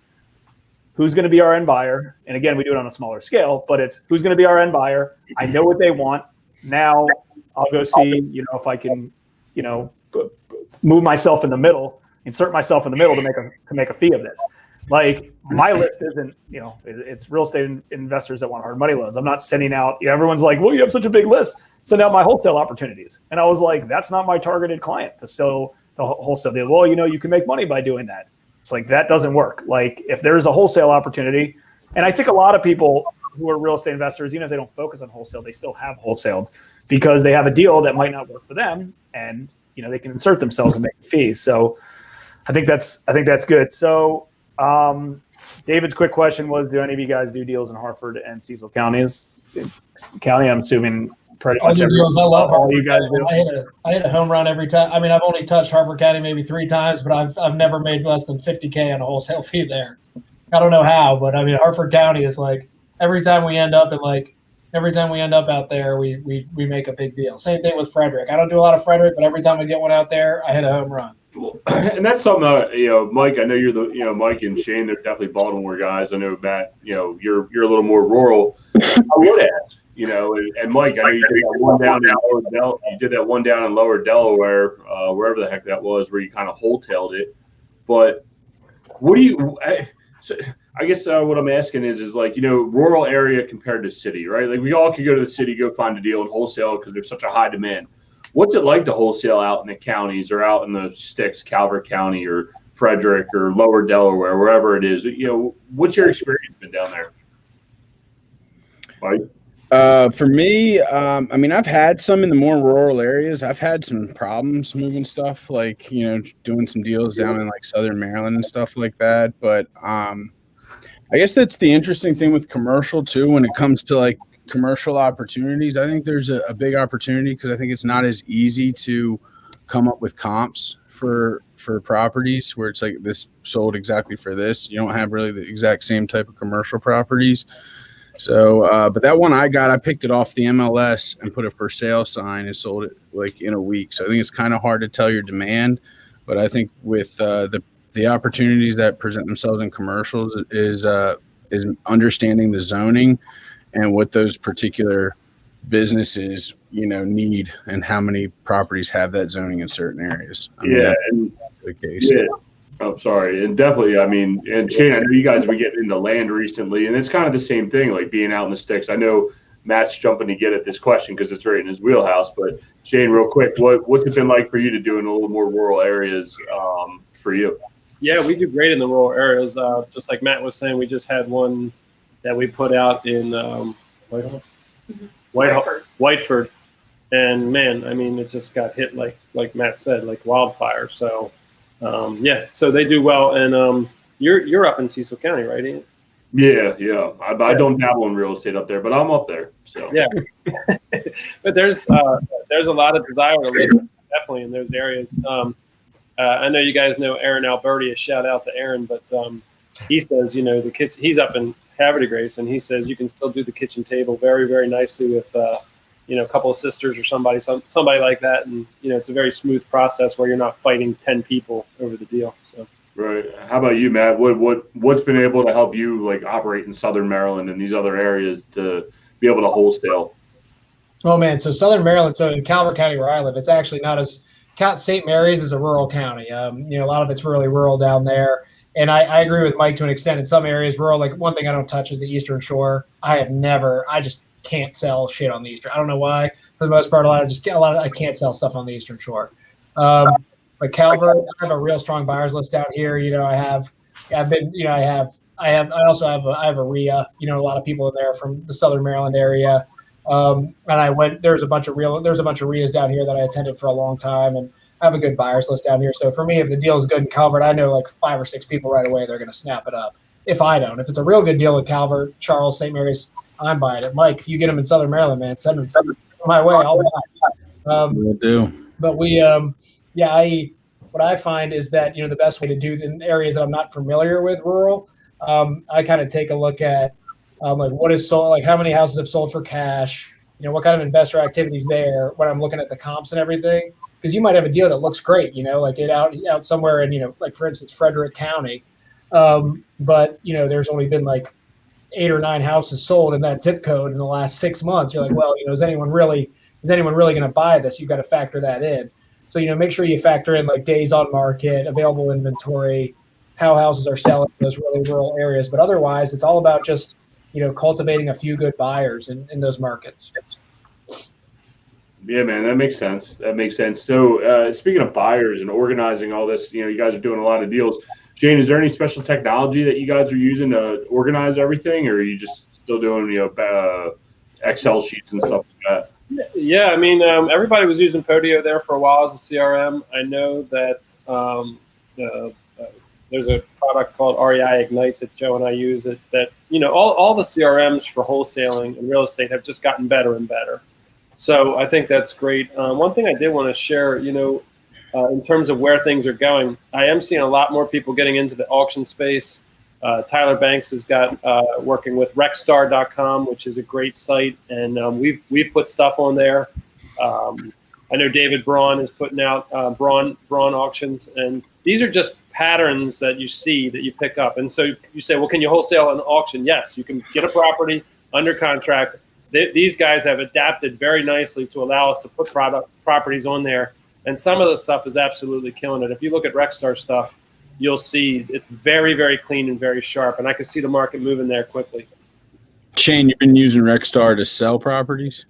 Speaker 1: who's going to be our end buyer? And again, we do it on a smaller scale, but it's who's going to be our end buyer. I know what they want. Now I'll go see, if I can, move myself in the middle, insert myself in the middle to make a fee of this. Like, my list isn't, it's real estate investors that want hard money loans. I'm not sending out, everyone's like, well, you have such a big list. Send out my wholesale opportunities. And I was like, that's not my targeted client to sell the wholesale deal. Well, you can make money by doing that. It's like, that doesn't work. Like, if there's a wholesale opportunity, and I think a lot of people who are real estate investors, even if they don't focus on wholesale, they still have wholesaled because they have a deal that might not work for them, and they can insert themselves and make fees. So I think that's good. So David's quick question was, do any of you guys do deals in Hartford and Cecil counties? County, I'm assuming pretty much
Speaker 3: I love
Speaker 1: all you guys do.
Speaker 3: I hit a home run every time. I mean, I've only touched Hartford County maybe 3 times, but I've never made less than $50K on a wholesale fee there. I don't know how, but I mean, Hartford County is like, every time we end up out there, we make a big deal. Same thing with Frederick. I don't do a lot of Frederick, but every time I get one out there, I hit a home run.
Speaker 2: And that's something Mike, I know you're Mike and Shane, they're definitely Baltimore guys. I know Matt, you're a little more rural. I would ask, and Mike, I know you did that one down in Lower Delaware, wherever the heck that was, where you kind of wholetailed it. But what do you? I guess what I'm asking is like, rural area compared to city, right? Like, we all could go to the city, go find a deal and wholesale because there's such a high demand. What's it like to wholesale out in the counties or out in the sticks, Calvert County or Frederick or Lower Delaware, wherever it is? What's your experience been down there? Mike?
Speaker 4: For me, I mean, I've had some in the more rural areas. I've had some problems moving stuff, like, doing some deals down in like Southern Maryland and stuff like that. But I guess that's the interesting thing with commercial too, when it comes to like commercial opportunities. I think there's a big opportunity because I think it's not as easy to come up with comps for properties where it's like, this sold exactly for this. You don't have really the exact same type of commercial properties. So, but that one I picked it off the MLS and put a for sale sign and sold it like in a week. So I think it's kind of hard to tell your demand, but I think with the opportunities that present themselves in commercials is understanding the zoning and what those particular businesses, need and how many properties have that zoning in certain areas.
Speaker 2: And
Speaker 4: the case.
Speaker 2: Yeah. Oh, sorry. And definitely, I mean, and Shane, I know you guys have been getting into land recently, and it's kind of the same thing, like being out in the sticks. I know Matt's jumping to get at this question because it's right in his wheelhouse, but Shane, real quick, what's it been like for you to do in a little more rural areas for you?
Speaker 5: Yeah, we do great in the rural areas. Just like Matt was saying, we just had one that we put out in Whiteford. And man, I mean, it just got hit like Matt said, like wildfire. So so they do well. And you're up in Cecil County, right, Ian?
Speaker 2: Yeah. I don't dabble in real estate up there, but I'm up there. So
Speaker 5: yeah. But there's a lot of desire to live definitely in those areas. I know you guys know Aaron Alberti. A shout out to Aaron, but he says, the kitchen. He's up in Havre de Grace, and he says you can still do the kitchen table very, very nicely with a couple of sisters or somebody like that, and it's a very smooth process where you're not fighting 10 people over the deal. So.
Speaker 2: Right. How about you, Matt? What's been able to help you like operate in Southern Maryland and these other areas to be able to wholesale?
Speaker 3: Oh man, so Southern Maryland. So in Calvert County, where I live, it's actually not as. St. Mary's is a rural county. A lot of it's really rural down there. And I agree with Mike to an extent. In some areas, rural, like one thing I don't touch is the Eastern Shore. I just can't sell shit on the Eastern. I don't know why. For the most part, I can't sell stuff on the Eastern Shore. But Calvert, I have a real strong buyers list down here. I have a REIA. A lot of people in there from the Southern Maryland area. And there's a bunch of REIAs down here that I attended for a long time, and I have a good buyers list down here. So for me, if the deal is good in Calvert, I know like 5 or 6 people right away, they're going to snap it up. If I don't, if it's a real good deal in Calvert, Charles, St. Mary's, I'm buying it. Mike, if you get them in Southern Maryland, man, send them my way. I'll buy.
Speaker 4: Will do.
Speaker 3: But what I find is that, the best way to do in areas that I'm not familiar with, rural, I kind of take a look at like what is sold, like how many houses have sold for cash, what kind of investor activities there when I'm looking at the comps and everything. Because you might have a deal that looks great, like it out somewhere in, like for instance, Frederick County. But there's only been like 8 or 9 houses sold in that zip code in the last 6 months. You're like, well, is anyone really going to buy this? You've got to factor that in. So, make sure you factor in like days on market, available inventory, how houses are selling in those really rural areas. But otherwise, it's all about just, cultivating a few good buyers in those markets.
Speaker 2: Yeah, man, that makes sense. So speaking of buyers and organizing all this, you guys are doing a lot of deals. Shane, is there any special technology that you guys are using to organize everything, or are you just still doing, Excel sheets and stuff like that?
Speaker 5: Yeah, I mean, everybody was using Podio there for a while as a CRM. I know that there's a product called REI Ignite that Joe and I use. That all the CRMs for wholesaling and real estate have just gotten better and better. So I think that's great. One thing I did want to share, in terms of where things are going, I am seeing a lot more people getting into the auction space. Tyler Banks has got working with Rexstar.com, which is a great site, and we've put stuff on there. I know David Braun is putting out Braun auctions, and these are just patterns that you see that you pick up. And so you say, well, can you wholesale an auction? Yes, you can get a property under contract. These guys have adapted very nicely to allow us to put properties on there. And some of the stuff is absolutely killing it. If you look at Rexstar stuff, you'll see it's very, very clean and very sharp. And I can see the market moving there quickly.
Speaker 4: Shane, you've been using Rexstar to sell properties?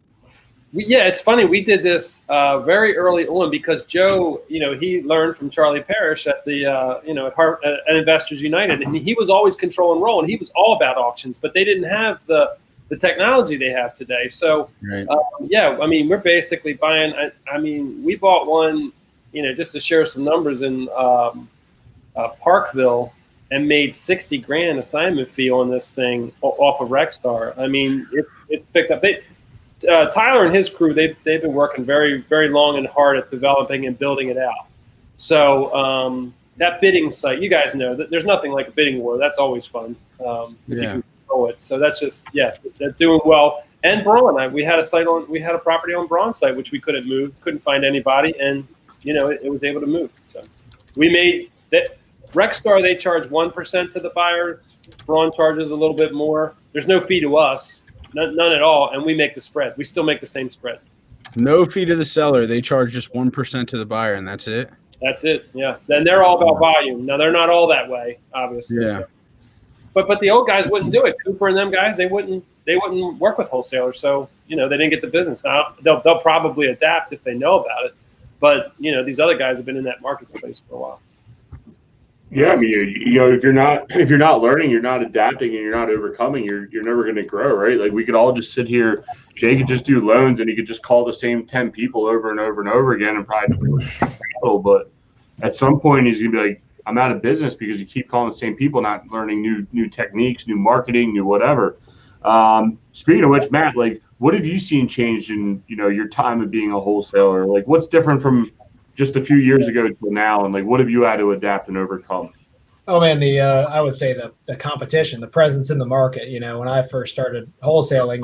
Speaker 5: Yeah, it's funny. We did this very early on because Joe, he learned from Charlie Parrish at the, at Investors United. And he was always control and roll. And he was all about auctions, but they didn't have the technology they have today. So,
Speaker 4: right.
Speaker 5: I mean, we're basically buying, we bought one, just to share some numbers in Parkville and made $60,000 assignment fee on this thing off of Rexstar. I mean, it's picked up. Tyler and his crew, they've been working very, very long and hard at developing and building it out. So that bidding site, you guys know that there's nothing like a bidding war. That's always fun. If you can control it. So that's just, they're doing well. And Braun, we had a property on Braun site, which we couldn't move, couldn't find anybody. And, it was able to move. So we made that. Rexstar, they charge 1% to the buyers. Braun charges a little bit more. There's no fee to us. None at all, and we make the spread. We still make the same spread.
Speaker 4: No fee to the seller. They charge just 1% to the buyer, and that's it?
Speaker 5: That's it, yeah. Then they're all about volume. Now, they're not all that way, obviously.
Speaker 4: Yeah.
Speaker 5: So. But the old guys wouldn't do it. Cooper and them guys, they wouldn't work with wholesalers, so, they didn't get the business. Now, they'll probably adapt if they know about it. But, these other guys have been in that marketplace for a while.
Speaker 2: Yeah, I mean, if you're not learning, you're not adapting, and you're not overcoming, you're never going to grow, right? Like we could all just sit here. Jay could just do loans, and he could just call the same 10 people over and over and over again, and probably. But at some point, he's going to be like, "I'm out of business because you keep calling the same people, not learning new techniques, new marketing, new whatever." Speaking of which, Matt, like, what have you seen change in your time of being a wholesaler? Like, what's different from just a few years ago till now, and like what have you had to adapt and overcome?
Speaker 3: Oh man, I would say the competition, the presence in the market. When I first started wholesaling,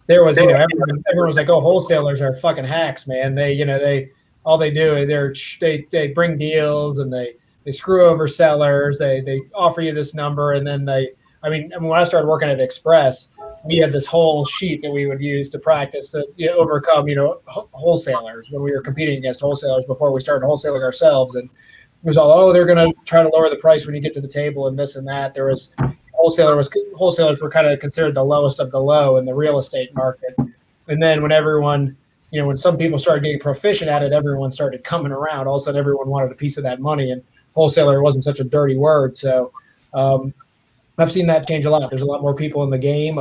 Speaker 3: everyone was like, "Oh, wholesalers are fucking hacks, man. They all they do is they bring deals and they screw over sellers. They offer you this number, and then when I started working at Express, we had this whole sheet that we would use to practice to overcome, wholesalers when we were competing against wholesalers before we started wholesaling ourselves. And it was all, they're going to try to lower the price when you get to the table and this and that. There was wholesalers were kind of considered the lowest of the low in the real estate market. And then when everyone, when some people started getting proficient at it, everyone started coming around. All of a sudden, everyone wanted a piece of that money, and wholesaler wasn't such a dirty word. So, I've seen that change a lot. There's a lot more people in the game.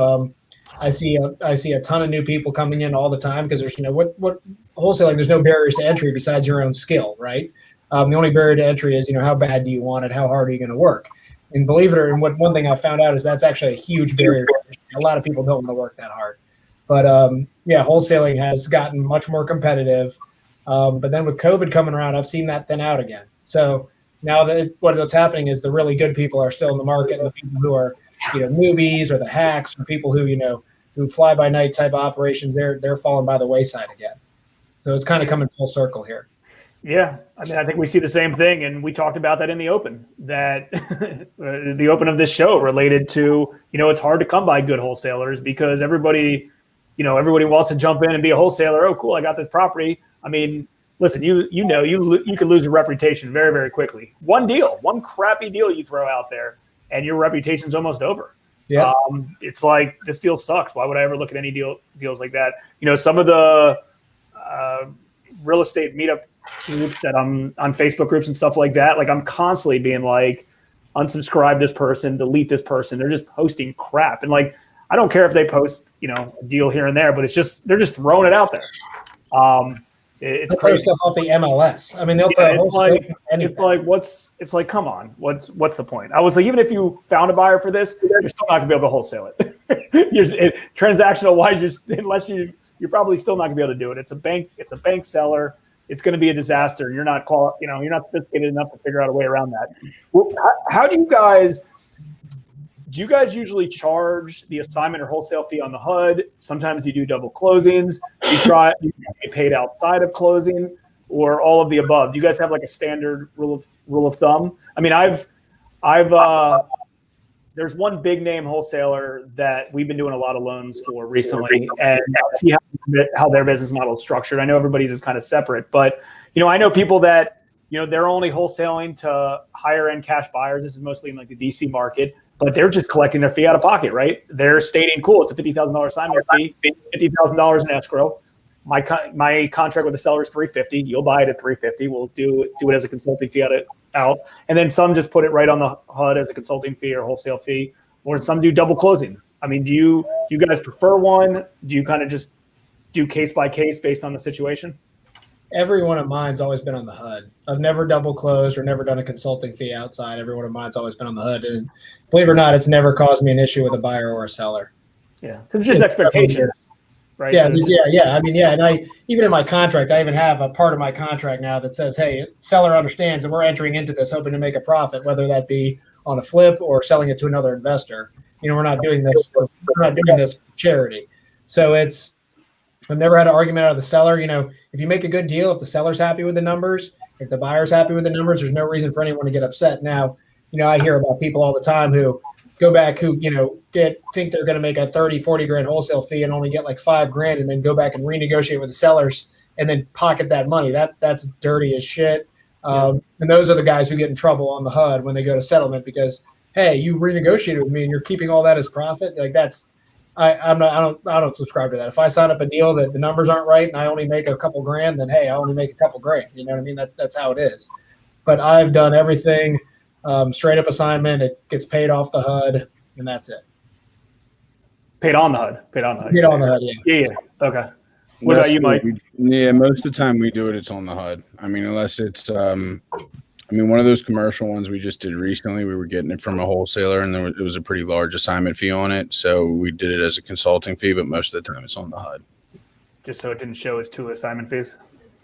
Speaker 3: I see a ton of new people coming in all the time because there's what wholesaling. There's no barriers to entry besides your own skill, right? The only barrier to entry is how bad do you want it, how hard are you going to work? And believe it or not, one thing I found out is that's actually a huge barrier. A lot of people don't want to work that hard. But wholesaling has gotten much more competitive. But then with COVID coming around, I've seen that thin out again. So now that what's happening is the really good people are still in the market, and the people who are, newbies or the hacks or people who, who fly by night type operations, they're falling by the wayside again. So it's kind of coming full circle here.
Speaker 1: Yeah, I mean, I think we see the same thing, and we talked about that in the open, that the open of this show related to, it's hard to come by good wholesalers because everybody wants to jump in and be a wholesaler. Oh, cool, I got this property. I mean, listen, you could lose your reputation very, very quickly. One crappy deal you throw out there, and your reputation's almost over.
Speaker 3: Yeah,
Speaker 1: it's like, this deal sucks. Why would I ever look at any deals like that? Some of the real estate meetup groups that I'm on, Facebook groups and stuff like that, like I'm constantly being like, unsubscribe this person, delete this person. They're just posting crap. And like, I don't care if they post, a deal here and there, but they're just throwing it out there. It's crazy
Speaker 3: stuff off the MLS. I mean, they'll
Speaker 1: it's like, come on, what's the point? I was like, even if you found a buyer for this, you're still not gonna be able to wholesale it. Transactional wise, you're probably still not gonna be able to do it. It's a bank seller. It's going to be a disaster. You're not sophisticated enough to figure out a way around that. Well, how do you guys usually charge the assignment or wholesale fee on the HUD? Sometimes you do double closings. You get paid outside of closing, or all of the above. Do you guys have like a standard rule of thumb? I mean, there's one big name wholesaler that we've been doing a lot of loans for recently, and see how their business model is structured. I know everybody's is kind of separate, but I know people that they're only wholesaling to higher end cash buyers. This is mostly in like the DC market, but they're just collecting their fee out of pocket, right? They're stating, cool, it's a $50,000 assignment fee, $50,000 in escrow. My contract with the seller is $350. You'll buy it at $350. We'll do it as a consulting fee out. And then some just put it right on the HUD as a consulting fee or wholesale fee, or some do double closing. I mean, do you guys prefer one? Do you kind of just do case by case based on the situation?
Speaker 3: Every one of mine's always been on the HUD. I've never double closed or never done a consulting fee outside. Every one of mine's always been on the HUD. And believe it or not, it's never caused me an issue with a buyer or a seller.
Speaker 1: Yeah, because it's just expectations. Right.
Speaker 3: Yeah. I mean, and I even in my contract, I even have a part of my contract now that says, "Hey, seller understands that we're entering into this hoping to make a profit, whether that be on a flip or selling it to another investor. We're not doing this. We're not doing this for charity." So I've never had an argument out of the seller. If you make a good deal, if the seller's happy with the numbers, if the buyer's happy with the numbers, there's no reason for anyone to get upset. Now, I hear about people all the time who go back who think they're going to make a 30-40 grand wholesale fee and only get like $5,000 and then go back and renegotiate with the sellers and then pocket that money. That's dirty as shit. And those are the guys who get in trouble on the HUD when they go to settlement because, hey, you renegotiated with me and you're keeping all that as profit. Like I don't subscribe to that. If I sign up a deal that the numbers aren't right and I only make a couple grand, then hey, I only make a couple grand. You know what I mean? That's how it is. But I've done everything. Straight up assignment, it gets paid off the HUD, and that's it.
Speaker 1: Paid on the HUD.
Speaker 3: Paid on the HUD, yeah.
Speaker 1: Yeah. Okay. What about you, Mike?
Speaker 4: Most of the time we do it, it's on the HUD. I mean, unless it's, one of those commercial ones we just did recently, we were getting it from a wholesaler, and it was a pretty large assignment fee on it. So we did it as a consulting fee, but most of the time it's on the HUD.
Speaker 1: Just so it didn't show as 2 assignment fees?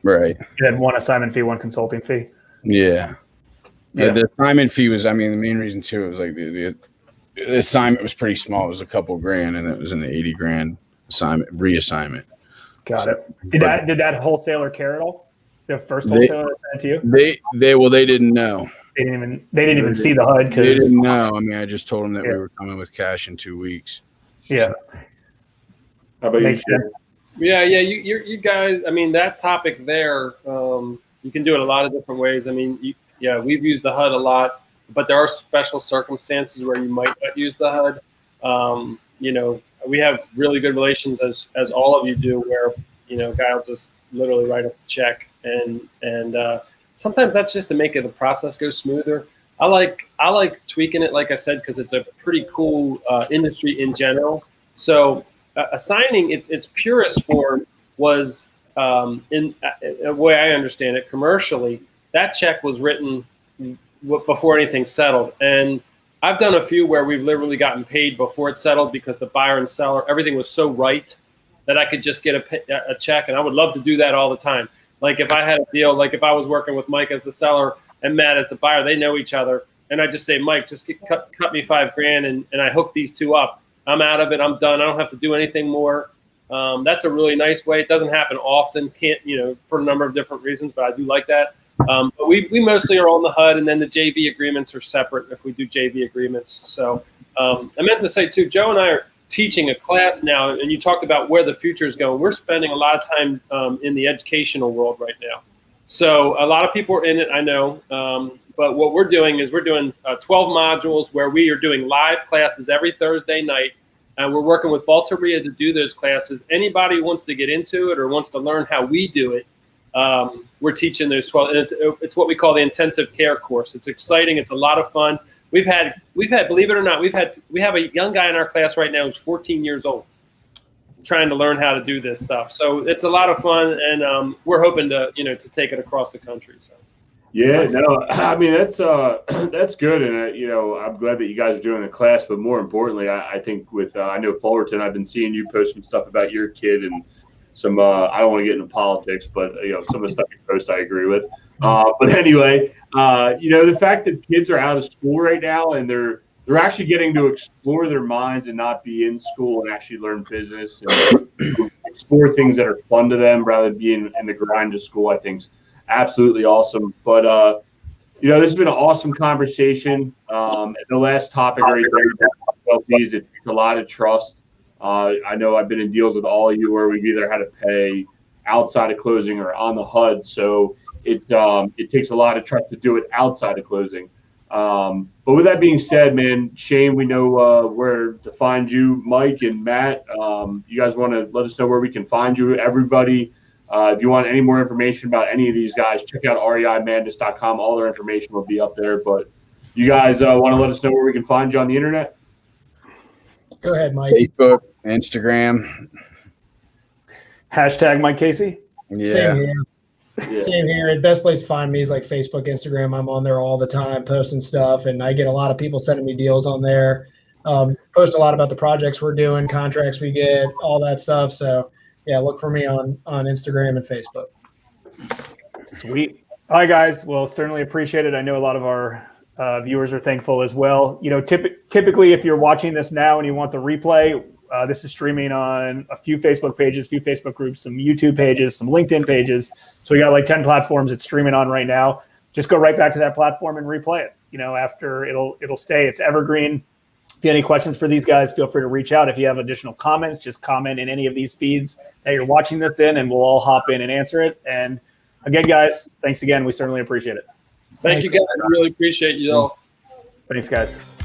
Speaker 4: Right.
Speaker 1: You had 1 assignment fee, 1 consulting fee?
Speaker 4: Yeah. The assignment fee was, the main reason too, it was like the assignment was pretty small. It was a couple grand, and it was an 80 grand reassignment.
Speaker 1: Got it. Did that wholesaler care at all? The first wholesaler that sent to you?
Speaker 4: They didn't know.
Speaker 1: They didn't even see the HUD because
Speaker 4: they didn't know. I just told them that we were coming with cash in 2 weeks.
Speaker 1: Yeah.
Speaker 2: How about you?
Speaker 5: Yeah. You guys. That topic there. You can do it a lot of different ways. We've used the HUD a lot, but there are special circumstances where you might not use the HUD. We have really good relations, as all of you do, where guy will just literally write us a check, and sometimes that's just to make the process go smoother. I like tweaking it, like I said, because it's a pretty cool industry in general. So assigning its purest form was in a way I understand it commercially. That check was written before anything settled. And I've done a few where we've literally gotten paid before it settled because the buyer and seller, everything was so right that I could just get a check. And I would love to do that all the time. Like if I had a deal, like if I was working with Mike as the seller and Matt as the buyer, they know each other. And I just say, Mike, just cut me $5,000 and I hook these two up. I'm out of it. I'm done. I don't have to do anything more. That's a really nice way. It doesn't happen often, for a number of different reasons, but I do like that. But we mostly are on the HUD, and then the JV agreements are separate if we do JV agreements. So I meant to say too, Joe and I are teaching a class now, and you talked about where the future is going. We're spending a lot of time in the educational world right now. So a lot of people are in it, I know. But what we're doing is we're doing 12 modules where we are doing live classes every Thursday night. And we're working with Bloyer to do those classes. Anybody who wants to get into it or wants to learn how we do it, we're teaching those 12. And it's what we call the intensive care course. It's exciting. It's a lot of fun. We've had, believe it or not, we have a young guy in our class right now who's 14 years old, trying to learn how to do this stuff. So it's a lot of fun, and we're hoping to take it across the country. So.
Speaker 2: Yeah, no, I mean that's good, and I'm glad that you guys are doing the class. But more importantly, I think with I know Fullerton, I've been seeing you post some stuff about your kid and some. I don't want to get into politics, but some of the stuff you post, I agree with. But anyway, the fact that kids are out of school right now and they're actually getting to explore their minds and not be in school and actually learn business and explore things that are fun to them rather than being in the grind of school, I think. Absolutely awesome. But, this has been an awesome conversation. The last topic right there, it takes a lot of trust. I know I've been in deals with all of you where we've either had to pay outside of closing or on the HUD. So it takes a lot of trust to do it outside of closing. But with that being said, man, Shane, we know where to find you. Mike and Matt, you guys want to let us know where we can find you? Everybody. If you want any more information about any of these guys, check out reimadness.com. All their information will be up there. But you guys want to let us know where we can find you on the internet?
Speaker 3: Go ahead, Mike.
Speaker 4: Facebook, Instagram.
Speaker 1: Hashtag Mike Casey.
Speaker 4: Yeah.
Speaker 3: Same here.
Speaker 2: Yeah.
Speaker 3: Same here. The best place to find me is like Facebook, Instagram. I'm on there all the time posting stuff, and I get a lot of people sending me deals on there. Post a lot about the projects we're doing, contracts we get, all that stuff. So, yeah, look for me on Instagram and Facebook.
Speaker 1: Sweet. All right, guys. Well, certainly appreciate it. I know a lot of our viewers are thankful as well. Typically, if you're watching this now and you want the replay, this is streaming on a few Facebook pages, few Facebook groups, some YouTube pages, some LinkedIn pages. So we got like 10 platforms it's streaming on right now. Just go right back to that platform and replay it. After it'll stay. It's evergreen. If you have any questions for these guys, feel free to reach out. If you have additional comments, just comment in any of these feeds that you're watching this in, and we'll all hop in and answer it. And again, guys, thanks again. We certainly appreciate it.
Speaker 5: Thank you, guys. I really appreciate you all.
Speaker 1: Thanks, guys.